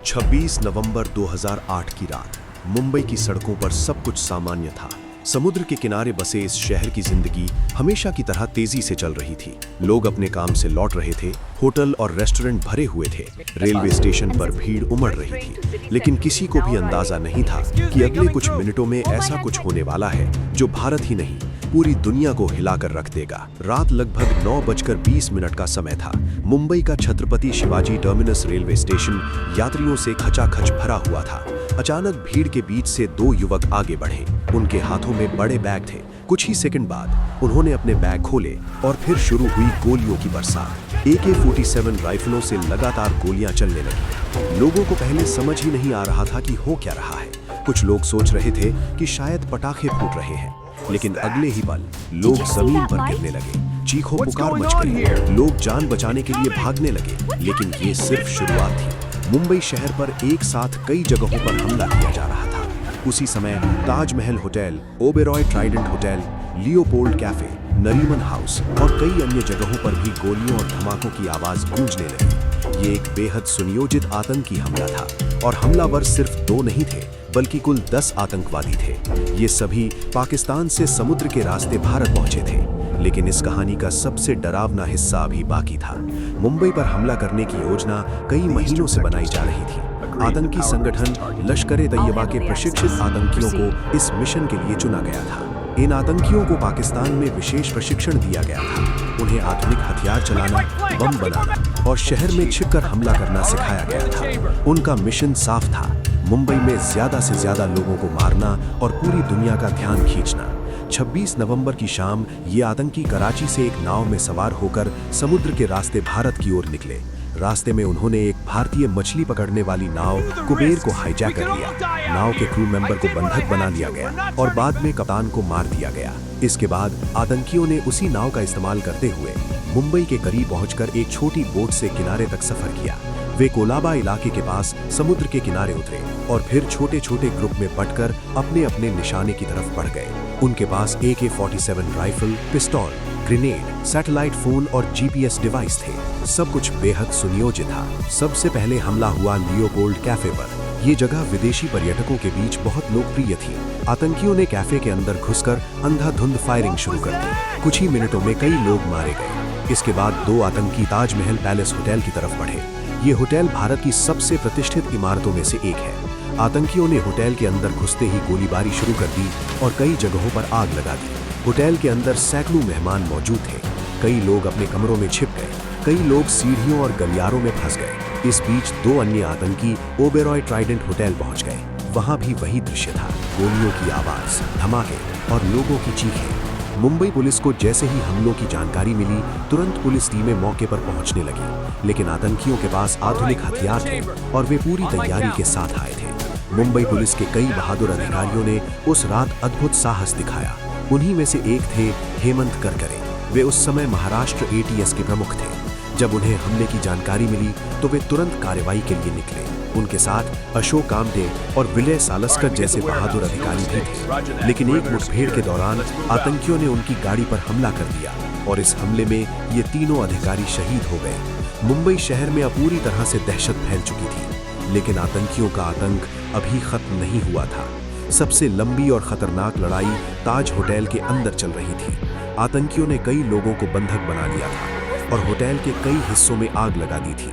26 नवंबर 2008 की रात मुंबई की सड़कों पर सब कुछ सामान्य था। समुद्र के किनारे बसे इस शहर की जिंदगी हमेशा की तरह तेजी से चल रही थी। लोग अपने काम से लौट रहे थे, होटल और रेस्टोरेंट भरे हुए थे, रेलवे स्टेशन पर भीड़ उमड़ रही थी। लेकिन किसी को भी अंदाजा नहीं था कि अगले कुछ मिनटों में ऐसा कुछ होने वाला है जो भारत ही नहीं पूरी दुनिया को हिलाकर रख देगा। रात लगभग 9:20 का समय था। मुंबई का Chhatrapati Shivaji terminus railway station यात्रियों से खचाखच भरा हुआ था। अचानक भीड़ के बीच से दो युवक आगे बढ़े। उनके हाथों में बड़े बैग थे। कुछ ही सेकंड बाद उन्होंने अपने बैग खोले और फिर शुरू हुई गोलियों की बरसात। AK-47 राइफलों से लगातार गोलियां चलने लगी। लोगों को पहले समझ ही नहीं आ रहा था कि हो क्या रहा है। कुछ लोग सोच रहे थे कि शायद पटाखे फूट रहे हैं, लेकिन अगले ही पल लोग जमीन पर गिरने लगे। चीखों पुकार मच गई। लोग जान बचाने के लिए भागने लगे, लेकिन ये सिर्फ शुरुआत थी। मुंबई शहर पर एक साथ कई जगहों पर हमला किया जा रहा था। उसी समय Taj Mahal hotel, Oberoi Trident hotel, Leopold cafe, Nariman house और कई अन्य जगहों पर भी गोलियों और धमाकों की आवाज गूंजने लगी। ये एक बेहद सुनियोजित आतंकी हमला था और हमलावर सिर्फ दो नहीं थे, बल्कि कुल 10 आतंकवादी थे। ये सभी पाकिस्तान से समुद्र के रास्ते भारत पहुंचे थे। लेकिन इस कहानी का सबसे डरावना हिस्सा अभी बाकी था। मुंबई पर हमला करने की योजना कई महीनों से बनाई जा रही थी। आतंकी संगठन लश्कर-ए-तैयबा के प्रशिक्षित आतंकियों को इस मिशन के लिए चुना गया था। इन आतंकियों को पाकिस्तान में विशेष प्रशिक्षण दिया गया था। उन्हें आधुनिक हथियार चलाना, बम बनाना और शहर में छिपकर हमला करना सिखाया गया था। उनका मिशन साफ था, मुंबई में ज्यादा से ज्यादा लोगों को मारना और पूरी दुनिया का ध्यान खींचना। 26 नवंबर की शाम ये आतंकी कराची से एक नाव में सवार होकर समुद्र के रास्ते भारत की ओर निकले। रास्ते में उन्होंने एक भारतीय मछली पकड़ने वाली नाव कुबेर को हाईजैक कर लिया। नाव के क्रू मेंबर को बंधक बना लिया गया और बाद में कप्तान को मार दिया गया। इसके बाद आतंकियों ने उसी नाव का इस्तेमाल करते हुए मुंबई के करीब पहुंचकर एक छोटी बोट से किनारे तक सफर किया। वे कोलाबा इलाके के पास समुद्र के किनारे उतरे और फिर छोटे छोटे ग्रुप में बंटकर अपने अपने निशाने की तरफ बढ़ गए। उनके पास AK-47 राइफल, पिस्तौल, ग्रेनेड, सैटेलाइट फोन और GPS डिवाइस थे। सब कुछ बेहद सुनियोजित था। सबसे पहले हमला हुआ लियोपोल्ड कैफे पर। ये जगह विदेशी पर्यटकों के बीच बहुत लोकप्रिय थी। आतंकियों ने कैफे के अंदर घुसकर अंधाधुंध फायरिंग शुरू कर दी। कुछ ही मिनटों में कई लोग मारे गए। इसके बाद दो आतंकी ताजमहल पैलेस होटल की तरफ बढ़े। ये होटल भारत की सबसे प्रतिष्ठित इमारतों में से एक है। आतंकियों ने होटल के अंदर घुसते ही गोलीबारी शुरू कर दी और कई जगहों पर आग लगा दी। होटल के अंदर सैकड़ों मेहमान मौजूद थे। कई लोग अपने कमरों में छिप गए। कई लोग सीढ़ियों और गलियारों में फंस गए। इस बीच दो अन्य आतंकी ओबेरॉय ट्राइडेंट होटल पहुंच गए। वहां भी वही दृश्य था, गोलियों की आवाज, धमाके और लोगों की चीखें। मुंबई पुलिस को जैसे ही हमलों की जानकारी मिली, तुरंत पुलिस टीमें मौके पर पहुंचने लगी। लेकिन आतंकियों के पास आधुनिक हथियार थे और वे पूरी तैयारी के साथ आए थे। मुंबई पुलिस के कई बहादुर अधिकारियों ने उस रात अद्भुत साहस दिखाया। उन्हीं में से एक थे हेमंत करकरे। वे उस समय महाराष्ट्र ATS के प्रमुख थे। जब उन्हें हमले की जानकारी मिली तो वे तुरंत कार्रवाई के लिए निकले। उनके साथ अशोक कामटे और विजय सालस्कर जैसे बहादुर अधिकारी भी थे। लेकिन एक मुठभेड़ के दौरान आतंकियों ने उनकी गाड़ी पर हमला कर दिया और इस हमले में ये तीनों अधिकारी शहीद हो गए। मुंबई शहर में अब पूरी तरह से दहशत फैल चुकी थी, लेकिन आतंकियों का आतंक अभी खत्म नहीं हुआ था। सबसे लंबी और खतरनाक लड़ाई ताज होटल के अंदर चल रही थी। आतंकियों ने कई लोगों को बंधक बना लिया था और होटल के कई हिस्सों में आग लगा दी थी।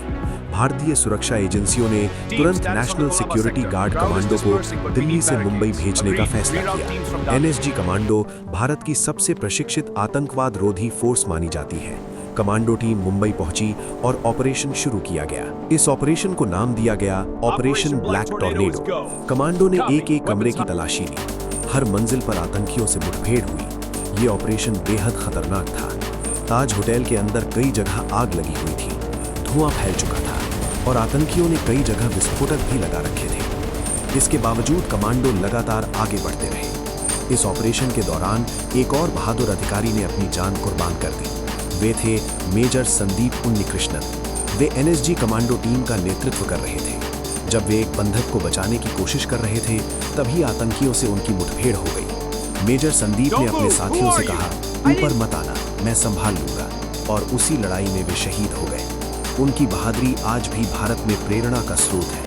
भारतीय सुरक्षा एजेंसियों ने तुरंत नेशनल सिक्योरिटी गार्ड कमांडो को दिल्ली से मुंबई भेजने का फैसला किया। NSG कमांडो भारत की सबसे प्रशिक्षित आतंकवाद रोधी फोर्स मानी जाती है। कमांडो टीम मुंबई पहुंची और ऑपरेशन शुरू किया गया। इस ऑपरेशन को नाम दिया गया ऑपरेशन ब्लैक टॉर्नेडो। कमांडो ने एक एक कमरे की तलाशी ली। हर मंजिल पर आतंकियों से मुठभेड़ हुई। ये ऑपरेशन बेहद खतरनाक था। ताज होटल के अंदर कई जगह आग लगी हुई थी, धुआं फैल चुका था और आतंकियों ने कई जगह विस्फोटक भी लगा रखे थे। इसके बावजूद कमांडो लगातार आगे बढ़ते रहे। इस ऑपरेशन के दौरान एक और बहादुर अधिकारी ने अपनी जान कुर्बान कर दी। वे थे मेजर संदीप उन्नीकृष्णन। वे NSG कमांडो टीम का नेतृत्व कर रहे थे। जब वे एक बंधक को बचाने की कोशिश कर रहे थे, तभी आतंकियों से उनकी मुठभेड़ हो गई। मेजर संदीप ने अपने साथियों से कहा, ऊपर मत आना, मैं संभाल लूंगा, और उसी लड़ाई में वे शहीद हो गए। उनकी बहादुरी आज भी भारत में प्रेरणा का स्रोत है।